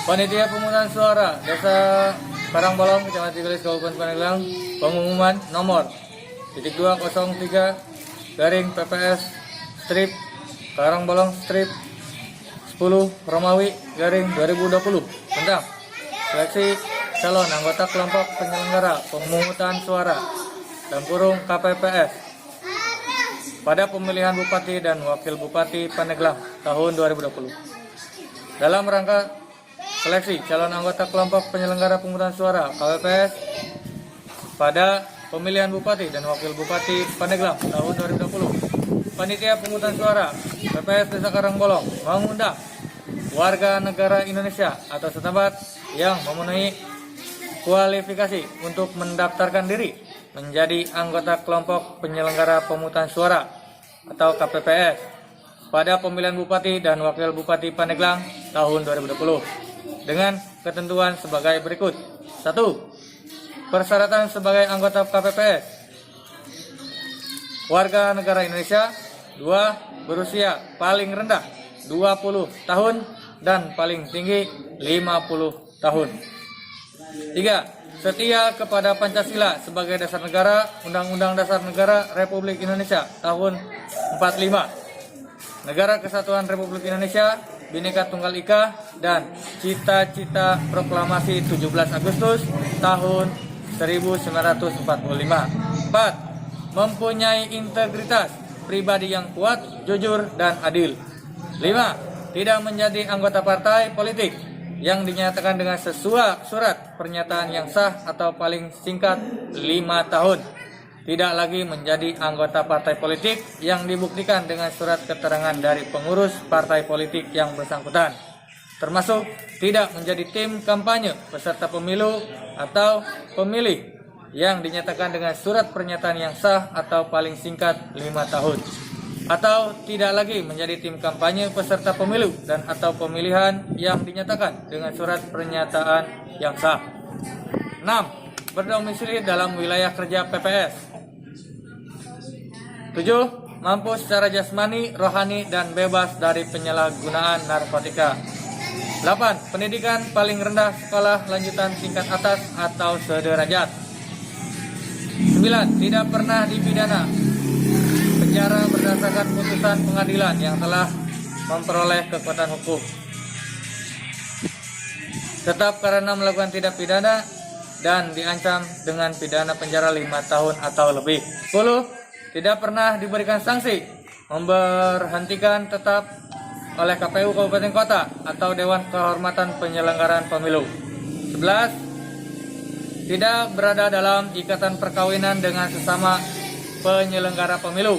Panitia pemungutan suara Desa Karangbolong, Kecamatan Tigelis, Kabupaten Pandeglang, pengumuman nomor 203 garing PPS strip Karangbolong strip 10 Romawi garing 2020 tentang seleksi calon anggota kelompok penyelenggara pemungutan suara dan kurung KPPS pada pemilihan Bupati dan Wakil Bupati Pandeglang tahun 2020. Dalam rangka seleksi calon anggota kelompok penyelenggara pemungutan suara KPPS pada pemilihan Bupati dan Wakil Bupati Pandeglang tahun 2020, Panitia Pemungutan Suara PPS Desa Karangbolong mengundang warga negara Indonesia atau setempat yang memenuhi kualifikasi untuk mendaftarkan diri menjadi anggota kelompok penyelenggara pemungutan suara atau KPPS pada pemilihan Bupati dan Wakil Bupati Pandeglang tahun 2020 dengan ketentuan sebagai berikut. 1. Persyaratan sebagai anggota KPPS: warga negara Indonesia. 2. Berusia paling rendah 20 tahun dan paling tinggi 50 tahun. 3. Setia kepada Pancasila sebagai dasar negara, Undang-Undang Dasar Negara Republik Indonesia tahun 45, Negara Kesatuan Republik Indonesia, Bhinneka Tunggal Ika, dan cita-cita proklamasi 17 Agustus tahun 1945. 4. Mempunyai integritas pribadi yang kuat, jujur, dan adil. 5. Tidak menjadi anggota partai politik yang dinyatakan dengan sesuai surat pernyataan yang sah atau paling singkat 5 tahun. Tidak lagi menjadi anggota partai politik yang dibuktikan dengan surat keterangan dari pengurus partai politik yang bersangkutan, termasuk tidak menjadi tim kampanye peserta pemilu atau pemilih yang dinyatakan dengan surat pernyataan yang sah atau paling singkat 5 tahun, atau tidak lagi menjadi tim kampanye peserta pemilu dan atau pemilihan yang dinyatakan dengan surat pernyataan yang sah. 6. Berdomisili dalam wilayah kerja PPS. 7. Mampu secara jasmani, rohani, dan bebas dari penyalahgunaan narkotika. 8. Pendidikan paling rendah sekolah lanjutan tingkat atas atau sederajat. 9. Tidak pernah dipidana penjara berdasarkan putusan pengadilan yang telah memperoleh kekuatan hukum, tetap karena melakukan tindak pidana dan diancam dengan pidana penjara 5 tahun atau lebih. 10. Tidak pernah diberikan sanksi memberhentikan tetap oleh KPU Kabupaten Kota atau Dewan Kehormatan Penyelenggaraan Pemilu. 11. Tidak berada dalam ikatan perkawinan dengan sesama penyelenggara pemilu.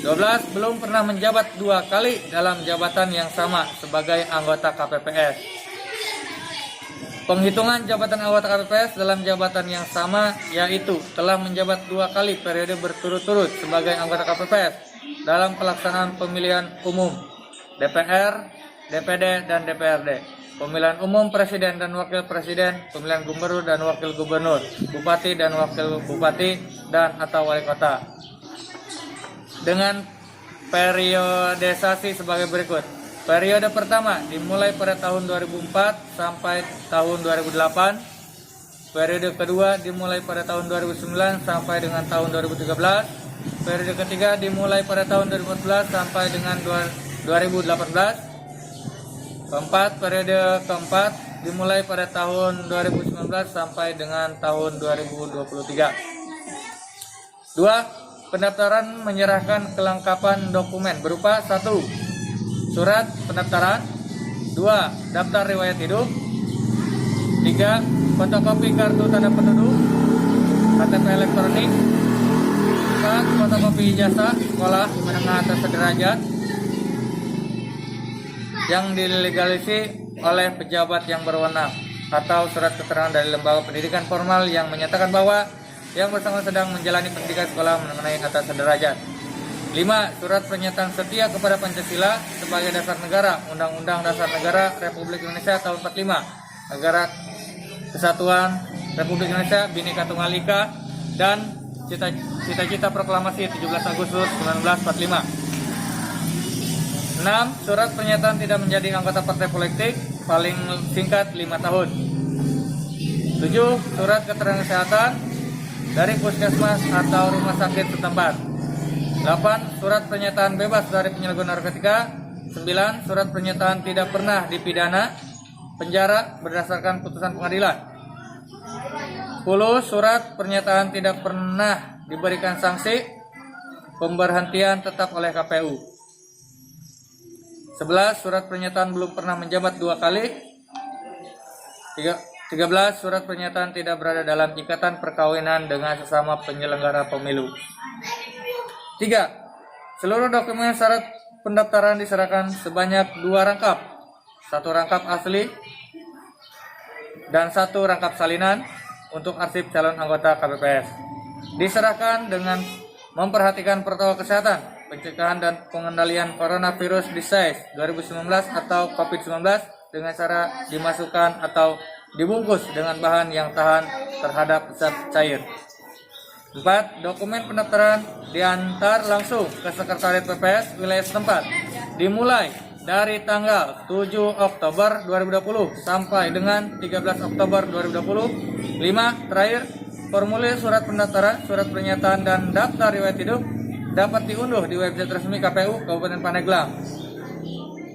12. Belum pernah menjabat 2 kali dalam jabatan yang sama sebagai anggota KPPS. Penghitungan jabatan anggota KPPS dalam jabatan yang sama yaitu telah menjabat 2 kali periode berturut-turut sebagai anggota KPPS dalam pelaksanaan pemilihan umum DPR, DPD, dan DPRD, pemilihan umum presiden dan wakil presiden, pemilihan gubernur dan wakil gubernur, bupati dan wakil bupati, dan atau wali kota, dengan periodisasi sebagai berikut. Periode pertama dimulai pada tahun 2004 sampai tahun 2008. Periode kedua dimulai pada tahun 2009 sampai dengan tahun 2013. Periode ketiga dimulai pada tahun 2014 sampai dengan 2018. Periode keempat dimulai pada tahun 2019 sampai dengan tahun 2023. 2. Pendaftaran menyerahkan kelengkapan dokumen berupa 1. Surat pendaftaran. 2. Daftar riwayat hidup. 3. Fotokopi kartu tanda penduduk, KTP elektronik. 4. Fotokopi ijazah sekolah menengah atas sederajat yang dilegalisasi oleh pejabat yang berwenang, atau surat keterangan dari lembaga pendidikan formal yang menyatakan bahwa yang bersangkutan sedang menjalani pendidikan sekolah menengah atas sederajat. 5. Surat pernyataan setia kepada Pancasila sebagai dasar negara, Undang-Undang Dasar Negara Republik Indonesia tahun 45, Negara Kesatuan Republik Indonesia, Bhinneka Tunggal Ika, dan cita-cita proklamasi 17 Agustus 1945. 6. 6. Surat pernyataan tidak menjadi anggota partai politik paling singkat 5 tahun. 7. Surat keterangan kesehatan dari puskesmas atau rumah sakit setempat. 8. Surat pernyataan bebas dari penyalahgunaan narkotika. 9. Surat pernyataan tidak pernah dipidana penjara berdasarkan putusan pengadilan. 10. Surat pernyataan tidak pernah diberikan sanksi pemberhentian tetap oleh KPU. 11. Surat pernyataan belum pernah menjabat 2 kali. 13. Surat pernyataan tidak berada dalam ikatan perkawinan dengan sesama penyelenggara pemilu. 3. Seluruh dokumen syarat pendaftaran diserahkan sebanyak 2 rangkap. 1 rangkap asli dan 1 rangkap salinan untuk arsip calon anggota KPPS. Diserahkan dengan memperhatikan protokol kesehatan, pencegahan dan pengendalian coronavirus disease 2019 atau COVID-19 dengan cara dimasukkan atau dibungkus dengan bahan yang tahan terhadap zat cair. 4. Dokumen pendaftaran diantar langsung ke Sekretariat PPS wilayah setempat dimulai dari tanggal 7 Oktober 2020 sampai dengan 13 Oktober 2020. 5. Terakhir, formulir surat pendaftaran, surat pernyataan dan daftar riwayat hidup dapat diunduh di website resmi KPU Kabupaten Pandeglang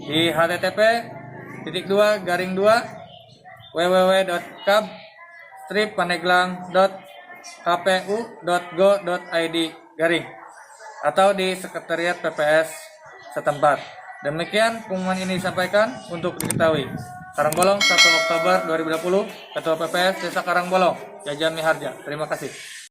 di http://www.kab-pandeglang.kpu.go.id atau di sekretariat PPS setempat. Demikian pengumuman ini disampaikan untuk diketahui. Karangbolong 1 Oktober 2020, Ketua PPS Desa Karangbolong, Jaja Miharja. Terima kasih.